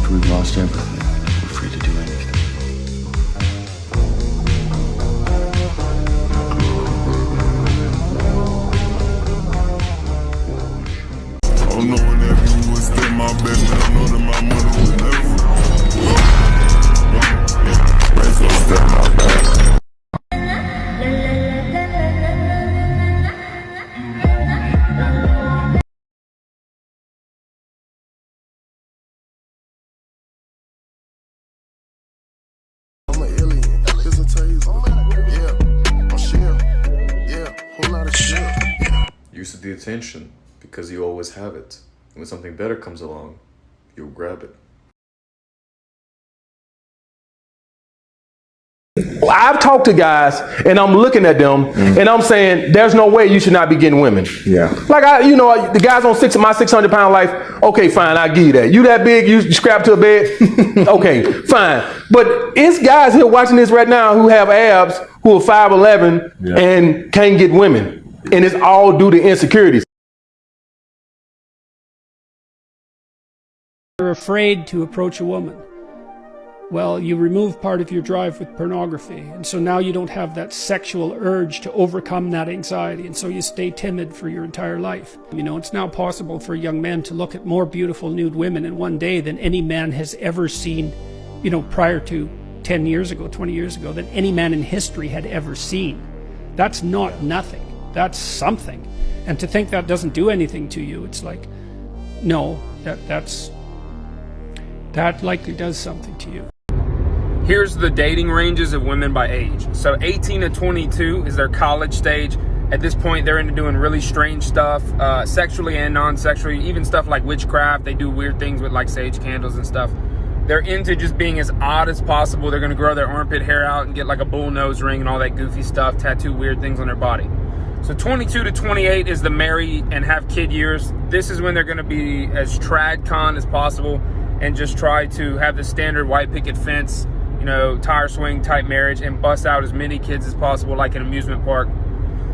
after we've lost everything, we're free to do anything. Oh, no, whenever you would stay my baby, I know that my mother would never. Raise up, step my back. I'm an alien, here's a taser. Yeah, I'm shit. Yeah, whole lot of shit. Use the attention because you always have it. And when something better comes along, you'll grab it. I've talked to guys and I'm looking at them and I'm saying, there's no way you should not be getting women. Yeah. Like the guys on my 600-pound life, okay, fine, I'll give you that. You that big, you scrap to a bed? Okay, fine. But it's guys here watching this right now who have abs, who are 5'11", and can't get women. And it's all due to insecurities. You're afraid to approach a woman. Well, you remove part of your drive with pornography, and so now you don't have that sexual urge to overcome that anxiety, and so you stay timid for your entire life. You know, it's now possible for young men to look at more beautiful nude women in one day than any man has ever seen, you know, prior to 10 years ago, 20 years ago, than any man in history had ever seen. That's not nothing. That's something. And to think that doesn't do anything to you, it's like, no, that likely does something to you. Here's the dating ranges of women by age. So 18 to 22 is their college stage. At this point, they're into doing really strange stuff, sexually and non-sexually, even stuff like witchcraft. They do weird things with like sage candles and stuff. They're into just being as odd as possible. They're gonna grow their armpit hair out and get like a bull nose ring and all that goofy stuff, tattoo weird things on their body. So 22 to 28 is the marry and have kid years. This is when they're gonna be as trad-con as possible and just try to have the standard white picket fence, you know, tire swing type marriage and bust out as many kids as possible like an amusement park.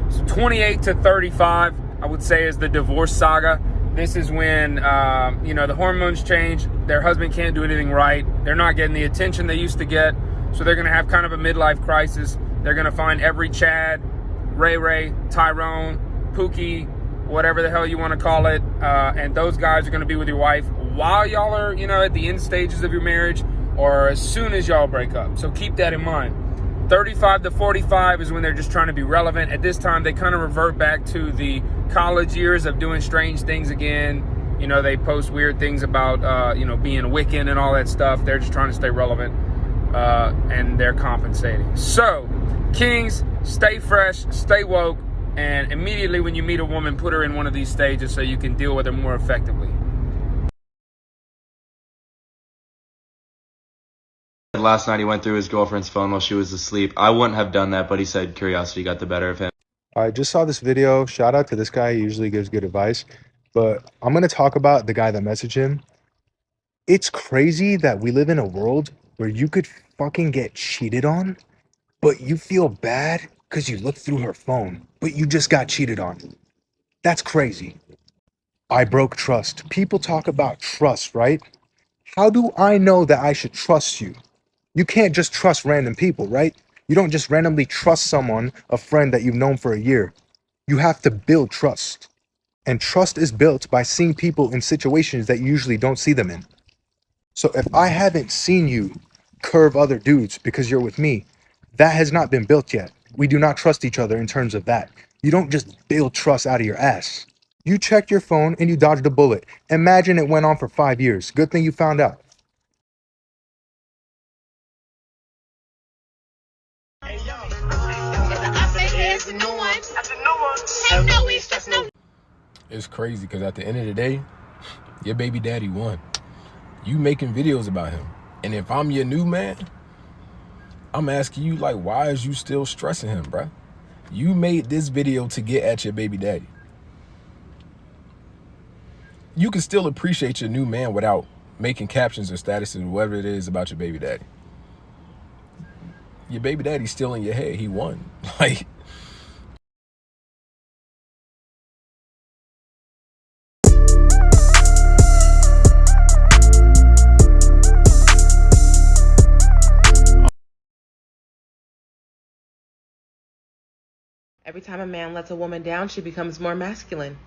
So 28 to 35, I would say, is the divorce saga. This is when, you know, the hormones change, their husband can't do anything right, they're not getting the attention they used to get, so they're gonna have kind of a midlife crisis. They're gonna find every Chad, Ray, Tyrone, Pookie, whatever the hell you wanna call it, and those guys are gonna be with your wife while y'all are, you know, at the end stages of your marriage, or as soon as y'all break up. So keep that in mind. 35 to 45 is when they're just trying to be relevant. At this time, they kind of revert back to the college years of doing strange things again. You know, they post weird things about, you know, being Wiccan and all that stuff. They're just trying to stay relevant, and they're compensating. So, kings, stay fresh, stay woke, and immediately when you meet a woman, put her in one of these stages so you can deal with her more effectively. Last night he went through his girlfriend's phone while she was asleep. I wouldn't have done that, but he said curiosity got the better of him. I just saw this video. Shout out to this guy. He usually gives good advice. But I'm going to talk about the guy that messaged him. It's crazy that we live in a world where you could fucking get cheated on, but you feel bad because you looked through her phone, but you just got cheated on. That's crazy. I broke trust. People talk about trust, right? How do I know that I should trust you? You can't just trust random people, right? You don't just randomly trust someone, a friend that you've known for a year. You have to build trust. And trust is built by seeing people in situations that you usually don't see them in. So if I haven't seen you curve other dudes because you're with me, that has not been built yet. We do not trust each other in terms of that. You don't just build trust out of your ass. You checked your phone and you dodged a bullet. Imagine it went on for 5 years. Good thing you found out. It's crazy because at the end of the day, your baby daddy won. You making videos about him. And if I'm your new man, I'm asking you, like, why is you still stressing him, bruh? You made this video to get at your baby daddy. You can still appreciate your new man without making captions or statuses or whatever it is about your baby daddy. Your baby daddy's still in your head. He won. Like, Every time a man lets a woman down, she becomes more masculine.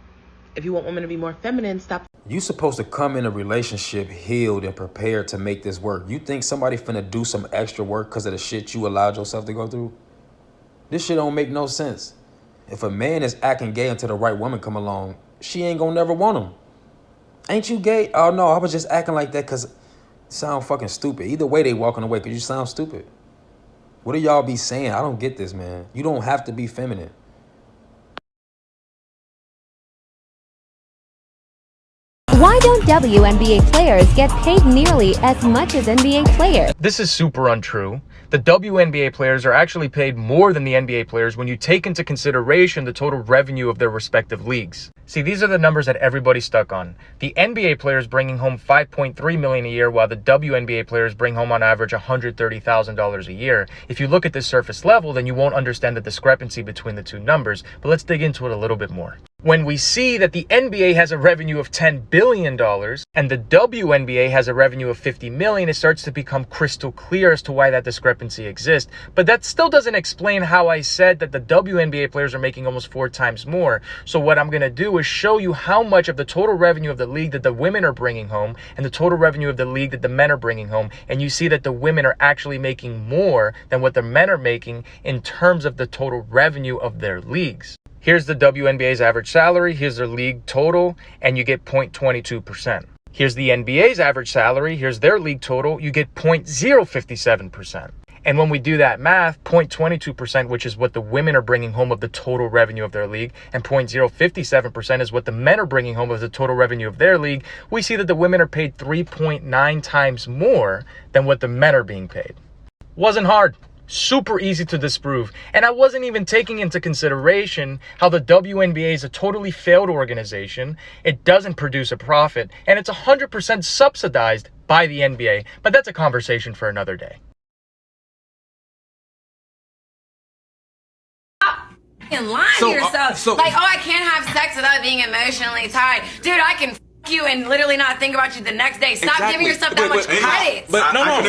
If you want women to be more feminine, stop. You supposed to come in a relationship healed and prepared to make this work. You think somebody finna do some extra work because of the shit you allowed yourself to go through? This shit don't make no sense. If a man is acting gay until the right woman come along, she ain't gonna never want him. Ain't you gay? Oh no, I was just acting like that because you sound fucking stupid. Either way, they walking away because you sound stupid. What do y'all be saying? I don't get this, man. You don't have to be feminine. Why don't WNBA players get paid nearly as much as NBA players? This is super untrue. The WNBA players are actually paid more than the NBA players when you take into consideration the total revenue of their respective leagues. See, these are the numbers that everybody's stuck on. The NBA players bringing home $5.3 million a year, while the WNBA players bring home on average $130,000 a year. If you look at this surface level, then you won't understand the discrepancy between the two numbers, but let's dig into it a little bit more. When we see that the NBA has a revenue of $10 billion and the WNBA has a revenue of $50 million, it starts to become crystal clear as to why that discrepancy exists. But that still doesn't explain how I said that the WNBA players are making almost 4 times more. So what I'm going to do is show you how much of the total revenue of the league that the women are bringing home and the total revenue of the league that the men are bringing home. And you see that the women are actually making more than what the men are making in terms of the total revenue of their leagues. Here's the WNBA's average salary, here's their league total, and you get 0.22%. Here's the NBA's average salary, here's their league total, you get 0.057%. And when we do that math, 0.22%, which is what the women are bringing home of the total revenue of their league, and 0.057% is what the men are bringing home of the total revenue of their league, we see that the women are paid 3.9 times more than what the men are being paid. Wasn't hard. Super easy to disprove. And I wasn't even taking into consideration how the WNBA is a totally failed organization. It doesn't produce a profit, and it's 100% subsidized by the NBA. But that's a conversation for another day. Lying to yourself. Like, oh, I can't have sex without being emotionally tied. Dude, I can you and literally not think about you the next day. Stop giving yourself that much credit. But no, hold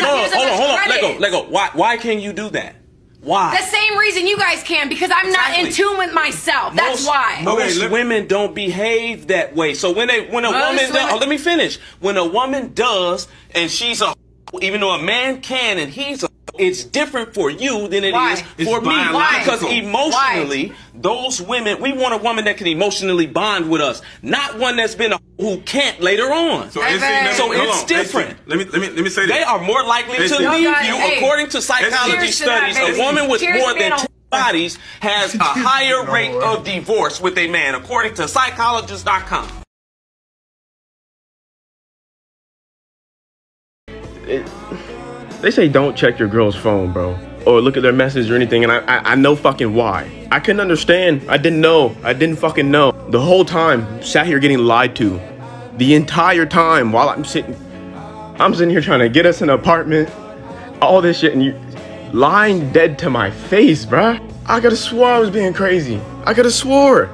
on, let go. Why can't you do that? Why? The same reason you guys can, because I'm not in tune with myself. That's why. Most women don't behave that way. So when a woman does, let me finish. When a woman does, and she's a, even though a man can and he's a, it's different for you than it is for me. Because emotionally, those women, we want a woman that can emotionally bond with us, not one that's been a who can't later on. So it's different. Let me say this. They are more likely to leave you, according to psychology studies. A woman with more than 10 bodies has a higher rate of divorce with a man, according to psychologist.com. They say don't check your girl's phone, bro, or look at their message or anything, and I know fucking why. I couldn't understand. I didn't know. I didn't fucking know. The whole time, sat here getting lied to. The entire time while I'm sitting here trying to get us an apartment, all this shit, and you lying dead to my face, bruh. I could've swore I was being crazy. I could've swore.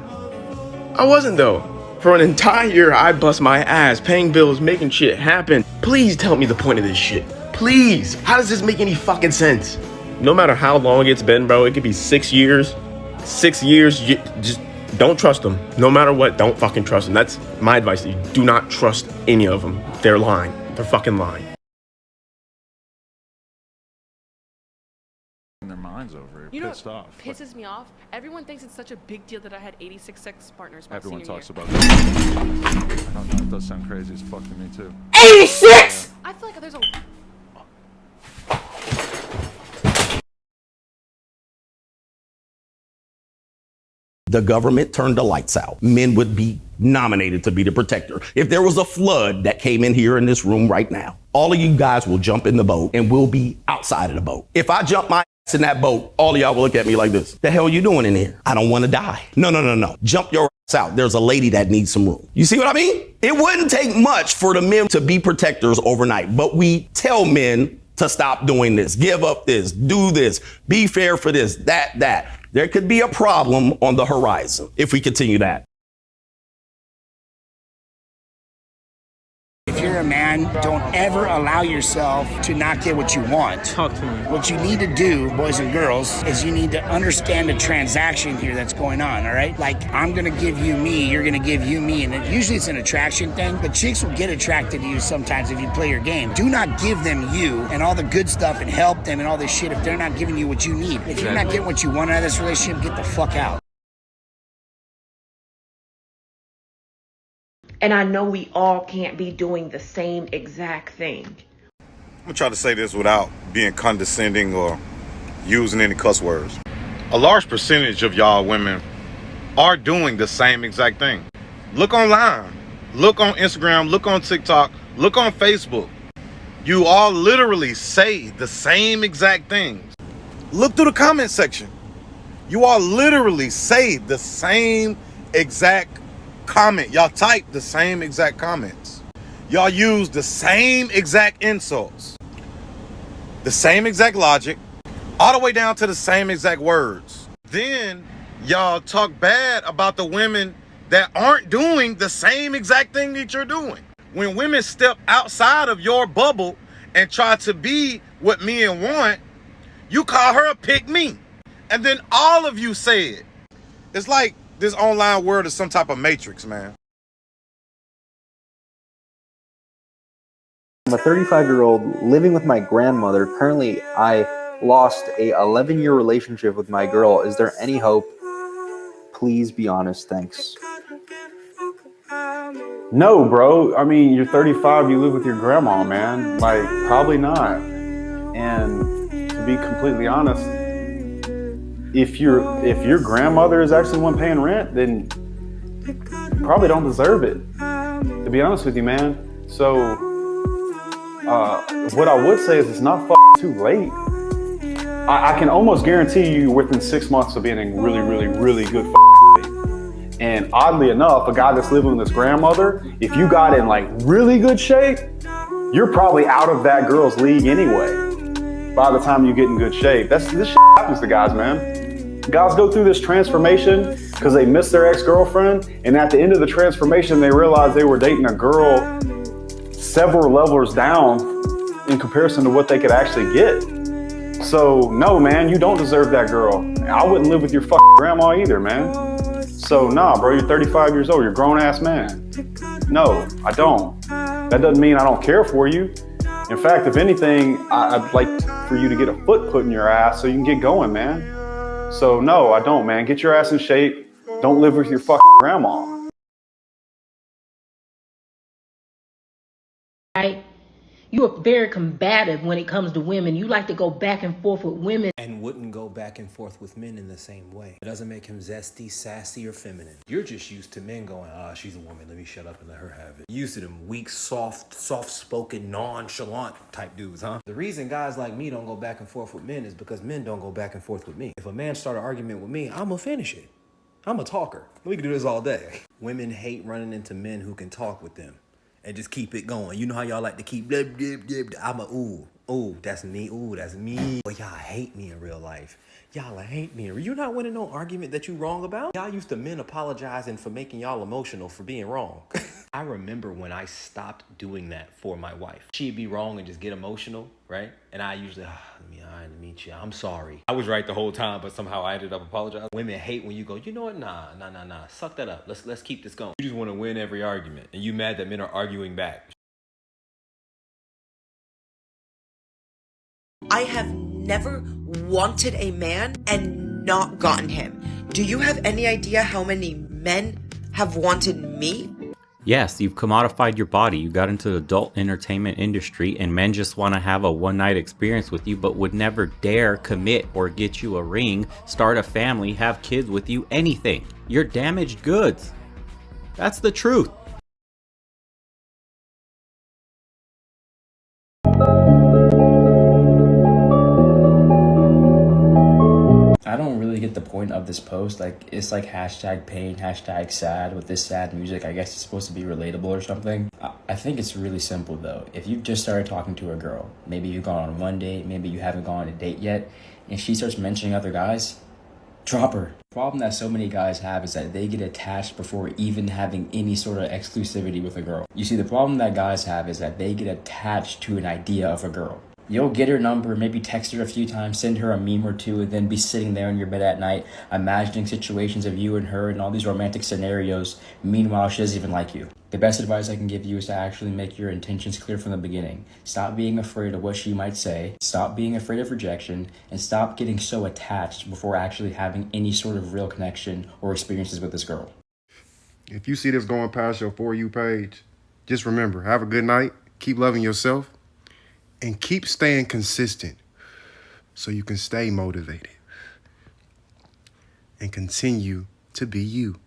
I wasn't though. For an entire year, I bust my ass, paying bills, making shit happen. Please tell me the point of this shit. Please. How does this make any fucking sense? No matter how long it's been, bro, it could be 6 years. 6 years, you just don't trust them. No matter what, don't fucking trust them. That's my advice to you. Do not trust any of them. They're lying. They're fucking lying. Their minds over it. You know Pissed off. Pisses me off. Everyone thinks it's such a big deal that I had 86 sex partners. Everyone talks about that. I don't know. It does sound crazy as fuck to me too. 86! I feel like there's a. The government turned the lights out. Men would be nominated to be the protector. If there was a flood that came in here in this room right now, all of you guys will jump in the boat and we'll be outside of the boat. If I jump my ass in that boat, all of y'all will look at me like this. The hell you doing in here? I don't want to die. No. Jump your ass out. There's a lady that needs some room. You see what I mean? It wouldn't take much for the men to be protectors overnight, but we tell men to stop doing this, give up this, do this, be fair for this, that. There could be a problem on the horizon if we continue that. If you're you're a man, don't ever allow yourself to not get what you want. Talk to me. What you need to do, boys and girls, is you need to understand the transaction here that's going on, all right? Like, I'm going to give you me, you're going to give you me, and usually it's an attraction thing, but chicks will get attracted to you sometimes if you play your game. Do not give them you and all the good stuff and help them and all this shit if they're not giving you what you need. If you're not getting what you want out of this relationship, get the fuck out. And I know we all can't be doing the same exact thing. I'm gonna try to say this without being condescending or using any cuss words. A large percentage of y'all women are doing the same exact thing. Look online, look on Instagram, look on TikTok, look on Facebook. You all literally say the same exact things. Look through the comment section. You all literally say the same exact comment. Y'all type the same exact comments. Y'all use the same exact insults, the same exact logic, all the way down to the same exact words. Then y'all talk bad about the women that aren't doing the same exact thing that you're doing. When women step outside of your bubble and try to be what men want, you call her a pick me. And then all of you say it. It's like this online world is some type of matrix, man. I'm a 35-year-old living with my grandmother. Currently, I lost a 11-year relationship with my girl. Is there any hope? Please be honest. Thanks. No, bro. I mean, you're 35, you live with your grandma, man. Like, probably not. And to be completely honest, if your grandmother is actually the one paying rent, then you probably don't deserve it, to be honest with you, man. So what I would say is it's not too late. I can almost guarantee you within 6 months of being in really, really, really good shape. And oddly enough, a guy that's living with his grandmother, if you got in like really good shape, you're probably out of that girl's league anyway by the time you get in good shape. This shit happens to guys, man. Guys go through this transformation because they miss their ex-girlfriend, and at the end of the transformation, they realize they were dating a girl several levels down in comparison to what they could actually get. So no, man, you don't deserve that girl. I wouldn't live with your fucking grandma either, man. So nah, bro, you're 35 years old, you're a grown-ass man. No, I don't. That doesn't mean I don't care for you. In fact, if anything, I'd like for you to get a foot put in your ass so you can get going, man. So no, I don't, man. Get your ass in shape. Don't live with your fucking grandma. Right? You are very combative when it comes to women. You like to go back and forth with women. And wouldn't go back and forth with men in the same way. It doesn't make him zesty, sassy, or feminine. You're just used to men going, she's a woman, let me shut up and let her have it. Used to them weak, soft-spoken, nonchalant type dudes, huh? The reason guys like me don't go back and forth with men is because men don't go back and forth with me. If a man start an argument with me, I'm gonna finish it. I'm a talker. We can do this all day. Women hate running into men who can talk with them and just keep it going. You know how y'all like to keep blah, blah, blah, blah. I'm a ooh, that's me, ooh, that's me. But y'all hate me in real life. Y'all hate me. You not winning no argument that you wrong about? Y'all used to men apologizing for making y'all emotional for being wrong. I remember when I stopped doing that for my wife. She'd be wrong and just get emotional, right? And I usually, let me meet you. I'm sorry. I was right the whole time, but somehow I ended up apologizing. Women hate when you go, you know what? Nah. Suck that up. Let's keep this going. You just want to win every argument. And you mad that men are arguing back. I have never wanted a man and not gotten him. Do you have any idea how many men have wanted me? Yes, you've commodified your body. You got into the adult entertainment industry and men just want to have a one-night experience with you but would never dare commit or get you a ring, start a family, have kids with you, anything. You're damaged goods. That's the truth. I don't really get the point of this post. Like, it's like hashtag pain, hashtag sad with this sad music. I guess it's supposed to be relatable or something. I think it's really simple though. If you've just started talking to a girl, maybe you've gone on one date, maybe you haven't gone on a date yet, and she starts mentioning other guys, drop her. The problem that so many guys have is that they get attached before even having any sort of exclusivity with a girl. You see, the problem that guys have is that they get attached to an idea of a girl. You'll get her number, maybe text her a few times, send her a meme or two, and then be sitting there in your bed at night, imagining situations of you and her and all these romantic scenarios. Meanwhile, she doesn't even like you. The best advice I can give you is to actually make your intentions clear from the beginning. Stop being afraid of what she might say, stop being afraid of rejection, and stop getting so attached before actually having any sort of real connection or experiences with this girl. If you see this going past your For You page, just remember, have a good night, keep loving yourself, and keep staying consistent so you can stay motivated and continue to be you.